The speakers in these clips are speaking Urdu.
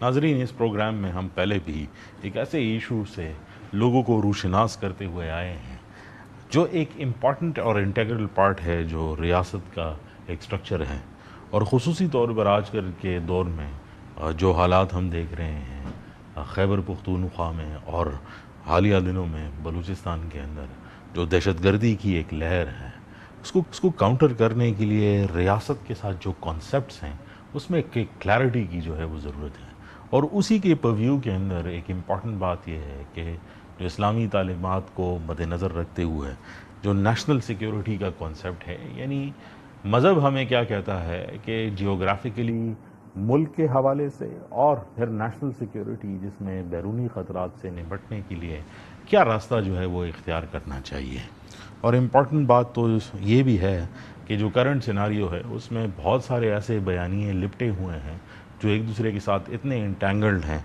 ناظرین، اس پروگرام میں ہم پہلے بھی ایک ایسے ایشو سے لوگوں کو روشناس کرتے ہوئے آئے ہیں جو ایک امپورٹنٹ اور انٹیگرل پارٹ ہے جو ریاست کا ایک سٹرکچر ہے، اور خصوصی طور پر آج کل کے دور میں جو حالات ہم دیکھ رہے ہیں خیبر پختونخوا میں اور حالیہ دنوں میں بلوچستان کے اندر جو دہشت گردی کی ایک لہر ہے، اس کو کاؤنٹر کرنے کے لیے ریاست کے ساتھ جو کانسیپٹس ہیں اس میں ایک کلیئرٹی کی جو ہے وہ ضرورت ہے۔ اور اسی کے پرویو کے اندر ایک امپورٹنٹ بات یہ ہے کہ جو اسلامی تعلیمات کو مد نظر رکھتے ہوئے جو نیشنل سیکیورٹی کا کانسیپٹ ہے، یعنی مذہب ہمیں کیا کہتا ہے کہ جیوگرافیکلی ملک کے حوالے سے اور پھر نیشنل سیکیورٹی جس میں بیرونی خطرات سے نمٹنے کے لیے کیا راستہ جو ہے وہ اختیار کرنا چاہیے۔ اور امپورٹنٹ بات تو یہ بھی ہے کہ جو کرنٹ سیناریو ہے اس میں بہت سارے ایسے بیانیے لپٹے ہوئے ہیں جو ایک دوسرے کے ساتھ اتنے انٹینگلڈ ہیں،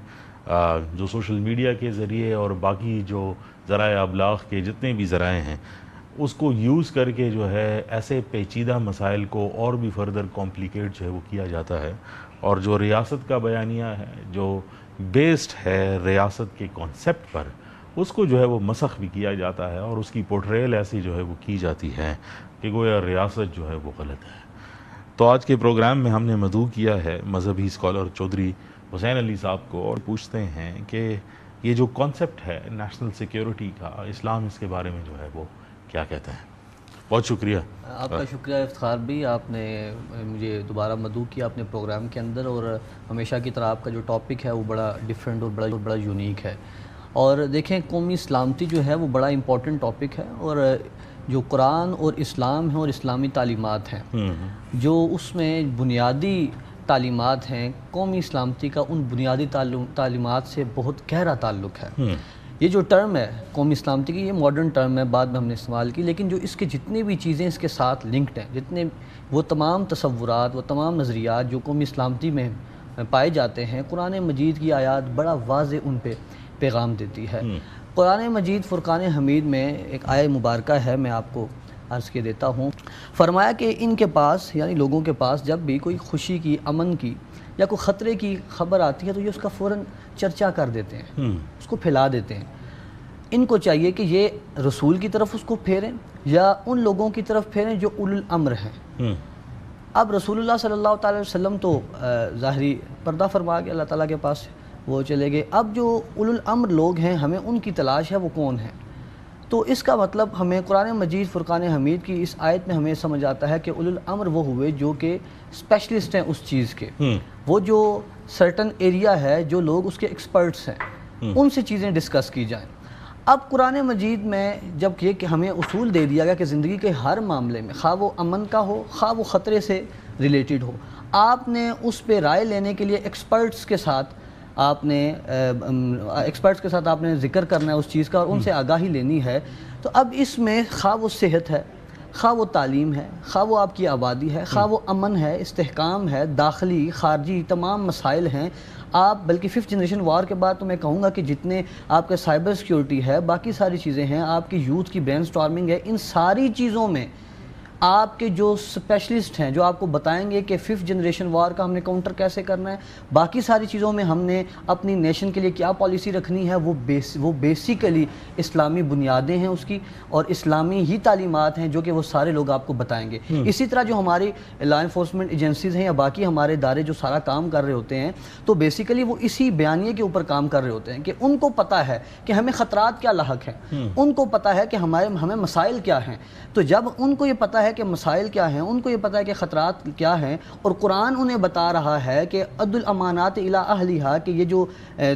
جو سوشل میڈیا کے ذریعے اور باقی جو ذرائع ابلاغ کے جتنے بھی ذرائع ہیں اس کو یوز کر کے جو ہے ایسے پیچیدہ مسائل کو اور بھی فردر کمپلیکیٹ جو ہے وہ کیا جاتا ہے، اور جو ریاست کا بیانیہ ہے جو بیسڈ ہے ریاست کے کانسیپٹ پر، اس کو جو ہے وہ مسخ بھی کیا جاتا ہے اور اس کی پورٹریل ایسی جو ہے وہ کی جاتی ہے کہ گویا ریاست جو ہے وہ غلط ہے۔ تو آج کے پروگرام میں ہم نے مدعو کیا ہے مذہبی اسکالر چودھری حسین علی صاحب کو، اور پوچھتے ہیں کہ یہ جو کانسیپٹ ہے نیشنل سیکیورٹی کا، اسلام اس کے بارے میں جو ہے وہ کیا کہتا ہے۔ بہت شکریہ آپ کا شکریہ افتخار بھی، آپ نے مجھے دوبارہ مدعو کیا اپنے پروگرام کے اندر، اور ہمیشہ کی طرح آپ کا جو ٹاپک ہے وہ بڑا ڈیفرنٹ اور بڑا یونیک ہے۔ اور دیکھیں، قومی سلامتی جو ہے وہ بڑا امپورٹنٹ ٹاپک ہے، اور جو قرآن اور اسلام ہے اور اسلامی تعلیمات ہیں جو اس میں بنیادی تعلیمات ہیں، قومی سلامتی کا ان بنیادی تعلیمات سے بہت گہرا تعلق ہے۔ یہ جو ٹرم ہے قومی سلامتی کی، یہ ماڈرن ٹرم ہے، بعد میں ہم نے استعمال کی، لیکن جو اس کے جتنے بھی چیزیں اس کے ساتھ لنکڈ ہیں، جتنے وہ تمام تصورات، وہ تمام نظریات جو قومی سلامتی میں پائے جاتے ہیں، قرآن مجید کی آیات بڑا واضح ان پہ پیغام دیتی ہے۔ قرآن مجید فرقان حمید میں ایک آیہ مبارکہ ہے، میں آپ کو عرض کے دیتا ہوں۔ فرمایا کہ ان کے پاس، یعنی لوگوں کے پاس، جب بھی کوئی خوشی کی، امن کی یا کوئی خطرے کی خبر آتی ہے تو یہ اس کا فوراً چرچا کر دیتے ہیں، اس کو پھیلا دیتے ہیں۔ ان کو چاہیے کہ یہ رسول کی طرف اس کو پھیریں یا ان لوگوں کی طرف پھیریں جو اولو الامر ہیں۔ اب رسول اللہ صلی اللہ تعالی وسلم تو ظاہری پردہ فرما کے اللہ تعالیٰ کے پاس وہ چلے گئے، اب جو اولو الامر لوگ ہیں ہمیں ان کی تلاش ہے، وہ کون ہیں؟ تو اس کا مطلب ہمیں قرآن مجید فرقان حمید کی اس آیت میں ہمیں سمجھ آتا ہے کہ اولو الامر وہ ہوئے جو کہ اسپیشلسٹ ہیں اس چیز کے، وہ جو سرٹن ایریا ہے، جو لوگ اس کے ایکسپرٹس ہیں، ان سے چیزیں ڈسکس کی جائیں۔ اب قرآن مجید میں جب یہ کہ ہمیں اصول دے دیا گیا کہ زندگی کے ہر معاملے میں، خواہ وہ امن کا ہو، خواہ وہ خطرے سے ریلیٹڈ ہو، آپ نے اس پہ رائے لینے کے لیے ایکسپرٹس کے ساتھ آپ نے ذکر کرنا ہے اس چیز کا اور ان سے آگاہی لینی ہے۔ تو اب اس میں خواہ وہ صحت ہے، خواہ وہ تعلیم ہے، خواہ وہ آپ کی آبادی ہے، خواہ وہ امن ہے، استحکام ہے، داخلی خارجی تمام مسائل ہیں، آپ بلکہ 5th جنریشن وار کے بعد تو میں کہوں گا کہ جتنے آپ کا سائبر سیکیورٹی ہے، باقی ساری چیزیں ہیں، آپ کی یوتھ کی برین سٹارمنگ ہے، ان ساری چیزوں میں آپ کے جو اسپیشلسٹ ہیں جو آپ کو بتائیں گے کہ 5th جنریشن وار کا ہم نے کاؤنٹر کیسے کرنا ہے، باقی ساری چیزوں میں ہم نے اپنی نیشن کے لیے کیا پالیسی رکھنی ہے، وہ بیسیکلی اسلامی بنیادیں ہیں اس کی، اور اسلامی ہی تعلیمات ہیں جو کہ وہ سارے لوگ آپ کو بتائیں گے۔ اسی طرح جو ہماری لا انفورسمنٹ ایجنسیز ہیں یا باقی ہمارے ادارے جو سارا کام کر رہے ہوتے ہیں، تو بیسیکلی وہ اسی بیانیے کے اوپر کام کر رہے ہوتے ہیں کہ ان کو پتہ ہے کہ ہمیں خطرات کیا لاحق ہیں، ان کو پتہ ہے کہ ہمیں مسائل کیا ہیں۔ تو جب ان کو یہ پتہ ہے کہ مسائل کیا ہیں، ان کو یہ پتہ ہے کہ خطرات کیا ہیں، اور قرآن انہیں بتا رہا ہے کہ ادُّ الامانات الی اہلھا، کہ یہ جو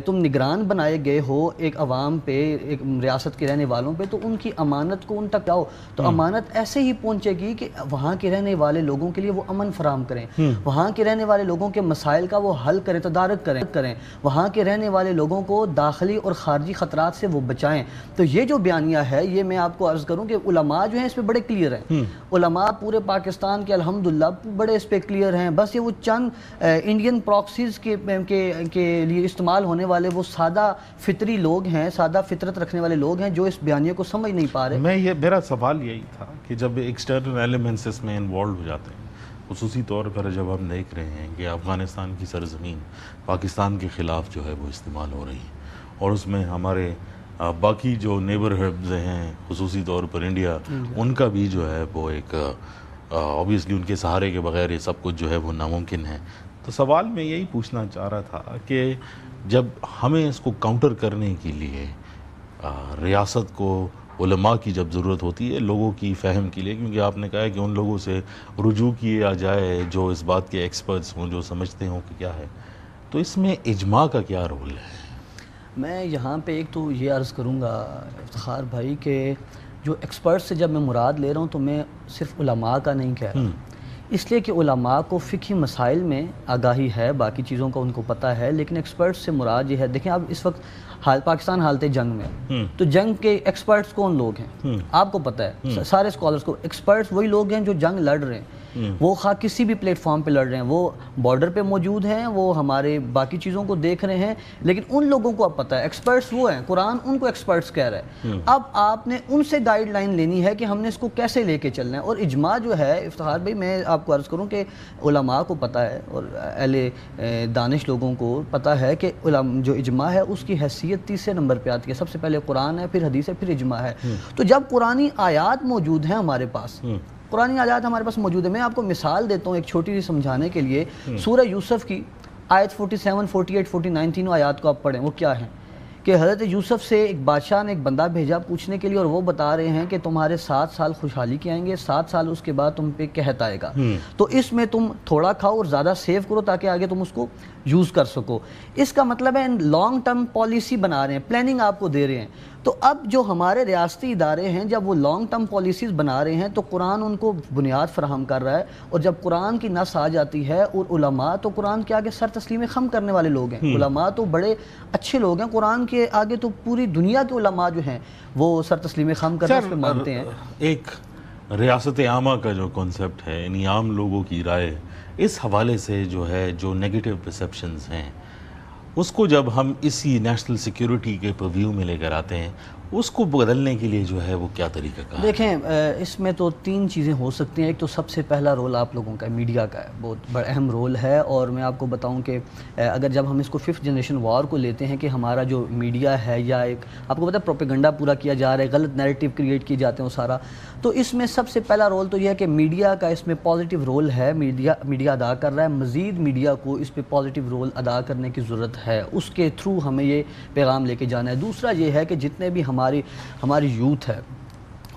تم نگران بنائے گئے ہو ایک عوام پہ، ایک ریاست کے رہنے والوں پہ، تو ان کی امانت کو ان تک لاؤ۔ تو امانت ایسے ہی پہنچے گی کہ وہاں کے رہنے والے لوگوں کے لیے وہ امن فراہم کریں، وہاں کے رہنے والے لوگوں کے مسائل کا وہ حل کریں، تدارک کریں، وہاں کے رہنے والے لوگوں کو داخلی اور خارجی خطرات سے وہ بچائیں۔ تو یہ جو بیانیہ ہے، یہ میں آپ کو عرض کروں کہ علماء جو ہیں اس پہ بڑے کلیئر ہیں، علماء پورے پاکستان کے الحمدللہ بڑے اس پہ کلیئر ہیں۔ بس یہ وہ چند انڈین پراکسیز کے لیے استعمال ہونے والے وہ سادہ فطری لوگ ہیں، سادہ فطرت رکھنے والے لوگ ہیں جو اس بیانیے کو سمجھ نہیں پا رہے۔ میرا سوال یہی تھا کہ جب ایکسٹرنل ایلیمنٹس اس میں انوالو ہو جاتے ہیں خصوصی طور پر جب ہم دیکھ رہے ہیں کہ افغانستان کی سرزمین پاکستان کے خلاف جو ہے وہ استعمال ہو رہی ہے، اور اس میں ہمارے باقی جو نیبرہڈز ہیں خصوصی طور پر انڈیا، ان کا بھی جو ہے وہ ایک آبویسلی ان کے سہارے کے بغیر یہ سب کچھ جو ہے وہ ناممکن ہے۔ تو سوال میں یہی پوچھنا چاہ رہا تھا کہ جب ہمیں اس کو کاؤنٹر کرنے کے لیے ریاست کو علماء کی جب ضرورت ہوتی ہے لوگوں کی فہم کے لیے، کیونکہ آپ نے کہا ہے کہ ان لوگوں سے رجوع کیا جائے جو اس بات کے ایکسپرٹس ہوں، جو سمجھتے ہوں کہ کیا ہے، تو اس میں اجماع کا کیا رول ہے؟ میں یہاں پہ ایک تو یہ عرض کروں گا افتخار بھائی کہ جو ایکسپرٹ سے جب میں مراد لے رہا ہوں تو میں صرف علماء کا نہیں کہہ رہا، اس لیے کہ علماء کو فقہی مسائل میں آگاہی ہے، باقی چیزوں کا ان کو پتہ ہے، لیکن ایکسپرٹ سے مراد یہ ہے۔ دیکھیں اب اس وقت پاکستان حالت جنگ میں، تو جنگ کے ایکسپرٹس کون لوگ ہیں آپ کو پتہ ہے، سارے اسکالرس کو ایکسپرٹس وہی لوگ ہیں جو جنگ لڑ رہے ہیں، وہ خواہ کسی بھی پلیٹ فارم پہ لڑ رہے ہیں، وہ بارڈر پہ موجود ہیں، وہ ہمارے باقی چیزوں کو دیکھ رہے ہیں، لیکن ان لوگوں کو اب پتہ ہے ایکسپرٹس وہ ہیں، قرآن ان کو ایکسپرٹس کہہ رہا ہے۔ اب آپ نے ان سے گائیڈ لائن لینی ہے کہ ہم نے اس کو کیسے لے کے چلنا ہے، اور اجماع جو ہے افتخار بھائی میں آپ کو عرض کروں کہ علماء کو پتہ ہے اور اہل دانش لوگوں کو پتہ ہے کہ جو اجماع ہے اس کی حیثیت تیسرے نمبر پہ آتی ہے، سب سے پہلے قرآن ہے، پھر حدیث ہے، پھر اجماع ہے۔ تو جب قرآنی آیات موجود ہیں ہمارے پاس، قرآنی آیات ہمارے پاس موجود ہے، میں آپ کو مثال دیتا ہوں ایک چھوٹی سی سمجھانے کے لیے۔ سورہ یوسف کی آیت 47، 48، 49 تینوں آیات کو آپ پڑھیں، وہ کیا ہیں کہ حضرت یوسف سے ایک بادشاہ نے ایک بندہ بھیجا پوچھنے کے لیے، اور وہ بتا رہے ہیں کہ تمہارے 7 سال خوشحالی کے آئیں گے، 7 سال اس کے بعد تم پہ قحط آئے گا، تو اس میں تم تھوڑا کھاؤ اور زیادہ سیو کرو تاکہ آگے تم اس کو یوز کر سکو۔ اس کا مطلب ہے لانگ ٹرم پالیسی بنا رہے ہیں، پلاننگ آپ کو دے رہے ہیں۔ تو اب جو ہمارے ریاستی ادارے ہیں جب وہ لانگ ٹرم پالیسیز بنا رہے ہیں تو قرآن ان کو بنیاد فراہم کر رہا ہے، اور جب قرآن کی نص آ جاتی ہے، اور علماء تو قرآن کے آگے سر تسلیم خم کرنے والے لوگ ہیں، علماء تو بڑے اچھے لوگ ہیں، قرآن کے آگے تو پوری دنیا کے علماء جو ہیں وہ سر تسلیم خم کرنے اس پہ مانتے ہیں۔ ایک ریاست عامہ کا جو کنسپٹ ہے، یعنی عام لوگوں کی رائے، اس حوالے سے جو ہے جو نیگیٹو پرسیپشنز ہیں، اس کو جب ہم اسی نیشنل سیکیورٹی کے پرویو میں لے کر آتے ہیں، اس کو بدلنے کے لیے جو ہے وہ کیا طریقہ کار ہے؟ دیکھیں اس میں تو 3 چیزیں ہو سکتی ہیں۔ ایک تو سب سے پہلا رول آپ لوگوں کا ہے، میڈیا کا ہے، بہت بڑا اہم رول ہے، اور میں آپ کو بتاؤں کہ اگر جب ہم اس کو 5th جنریشن وار کو لیتے ہیں کہ ہمارا جو میڈیا ہے، یا ایک آپ کو پتہ ہے پروپیگنڈا پورا کیا جا رہا ہے، غلط نیریٹو کریٹ کیے جاتے ہیں وہ سارا، تو اس میں سب سے پہلا رول تو یہ ہے کہ میڈیا کا اس میں پازیٹیو رول ہے، میڈیا ادا کر رہا ہے، مزید میڈیا کو اس پہ پازیٹیو رول ادا کرنے کی ضرورت ہے، اس کے تھرو ہمیں یہ پیغام لے کے جانا ہے۔ دوسرا یہ ہے کہ جتنے بھی ہماری یوتھ ہے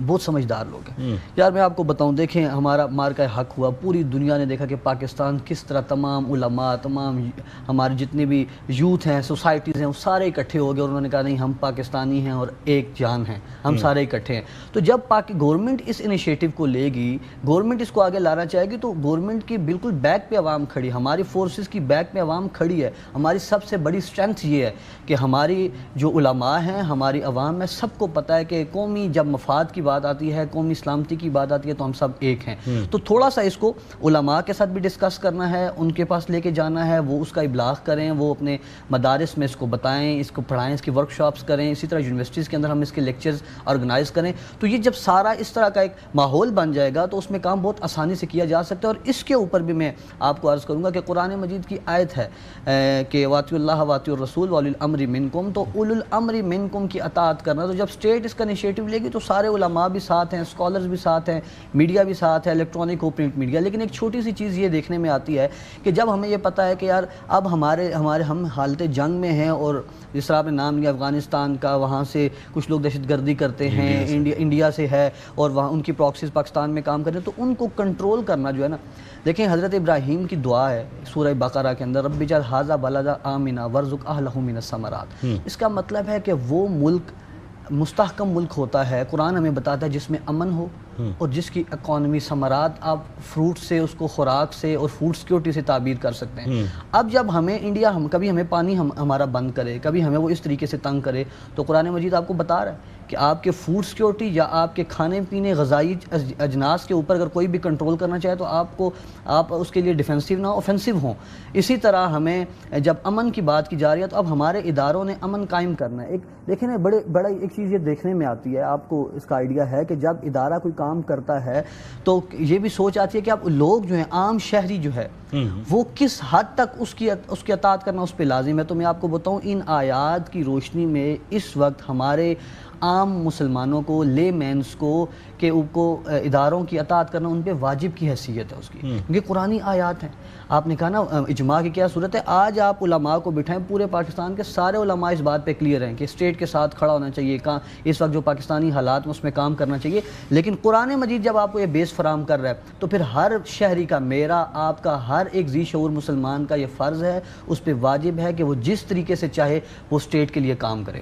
بہت سمجھدار لوگ ہیں یار، میں آپ کو بتاؤں، دیکھیں ہمارا مارکہ حق ہوا، پوری دنیا نے دیکھا کہ پاکستان کس طرح تمام علماء، تمام ہمارے جتنے بھی یوتھ ہیں، سوسائٹیز ہیں، وہ سارے اکٹھے ہو گئے، اور انہوں نے کہا نہیں ہم پاکستانی ہیں اور ایک جان ہیں، ہم سارے اکٹھے ہیں۔ تو جب گورنمنٹ اس انیشیٹو کو لے گی، گورنمنٹ اس کو آگے لانا چاہے گی، تو گورنمنٹ کی بالکل بیک پہ عوام کھڑی، ہماری فورسز کی بیک پہ عوام کھڑی ہے۔ ہماری سب سے بڑی اسٹرینتھ یہ ہے کہ ہماری جو علماء ہیں، ہماری عوام ہے، سب کو پتہ ہے کہ قومی جب مفاد کی بات آتی ہے، قومی سلامتی کی بات آتی ہے، تو ہم سب ایک ہیں۔ تو تھوڑا سا اس کو علماء کے ساتھ بھی ڈسکس کرنا ہے، ان کے پاس لے کے جانا ہے، وہ اس کا ابلاغ کریں، وہ اپنے مدارس میں اس کو بتائیں، اس کو پڑھائیں، اس کی ورکشاپس کریں، اسی طرح یونیورسٹیز کے اندر ہم اس کے لیکچرز آرگنائز کریں۔ تو یہ جب سارا اس طرح کا ایک ماحول بن جائے گا تو اس میں کام بہت آسانی سے کیا جا سکتا ہے۔ اور اس کے اوپر بھی میں آپ کو عرض کروں گا کہ قرآن مجید کی آیت ہے کہ واطیعوا اللہ واطیعوا الرسول واولی الامر منکم، تو اولو الامر منکم کی اطاعت کرنا۔ تو جب اسٹیٹ اس کا انیشیٹو لے گی تو سارے علماء بھی ساتھ ہیں، اسکالرز بھی ساتھ ہیں، میڈیا بھی ساتھ ہے، الیکٹرانک ہو، پرنٹ میڈیا۔ لیکن ایک چھوٹی سی چیز یہ دیکھنے میں آتی ہے کہ جب ہمیں یہ پتہ ہے کہ یار اب ہم حالت جنگ میں ہیں، اور جس طرح آپ نے نام لیا افغانستان کا، وہاں سے کچھ لوگ دہشت گردی کرتے ہیں، انڈیا سے ہے، اور وہاں ان کی پراکسیز پاکستان میں کام کر رہے ہیں، تو ان کو کنٹرول کرنا جو ہے نا، دیکھیں حضرت ابراہیم کی دعا ہے سورہ بقرہ کے اندر، رب اجعل ھذا بلدا آمنا وارزق اہلہ من الثمرات۔ اس کا مطلب ہے کہ وہ ملک مستحکم ملک ہوتا ہے، قرآن ہمیں بتاتا ہے، جس میں امن ہو اور جس کی اکانومی ثمرات آپ فروٹ سے، اس کو خوراک سے اور فوڈ سیکورٹی سے تعبیر کر سکتے ہیں۔ اب جب ہمیں انڈیا کبھی ہمیں پانی ہمارا بند کرے، کبھی ہمیں وہ اس طریقے سے تنگ کرے، تو قرآن مجید آپ کو بتا رہا ہے کہ آپ کے فوڈ سیکورٹی یا آپ کے کھانے پینے غذائی اجناس کے اوپر اگر کوئی بھی کنٹرول کرنا چاہے تو آپ اس کے لیے ڈیفینسو نہ اوفینسو ہوں۔ اسی طرح ہمیں جب امن کی بات کی جا رہی ہے تو اب ہمارے اداروں نے امن قائم کرنا ہے۔ ایک دیکھیں نا، بڑا ایک چیز یہ دیکھنے میں آتی ہے، آپ کو اس کا آئیڈیا ہے کہ جب ادارہ کوئی کام کام کرتا ہے تو یہ بھی سوچ آتی ہے کہ اب لوگ جو ہیں عام شہری جو ہے وہ کس حد تک اس کی اطاعت کرنا اس پہ لازم ہے. تو میں آپ کو بتاؤں ان آیات کی روشنی میں اس وقت ہمارے عام مسلمانوں کو لے مینس کو کہ ان کو اداروں کی اطاعت کرنا ان پہ واجب کی حیثیت ہے اس کی, کیونکہ قرآنی آیات ہیں. آپ نے کہا نا اجماع کی کیا صورت ہے, آج آپ علماء کو بٹھائیں, پورے پاکستان کے سارے علماء اس بات پہ کلیئر ہیں کہ اسٹیٹ کے ساتھ کھڑا ہونا چاہیے, کہاں اس وقت جو پاکستانی حالات میں اس میں کام کرنا چاہیے. لیکن قرآن مجید جب آپ کو یہ بیس فراہم کر رہا ہے تو پھر ہر شہری کا, میرا, آپ کا, ہر ایک ذی شعور مسلمان کا یہ فرض ہے, اس پہ واجب ہے کہ وہ جس طریقے سے چاہے وہ اسٹیٹ کے لیے کام کرے.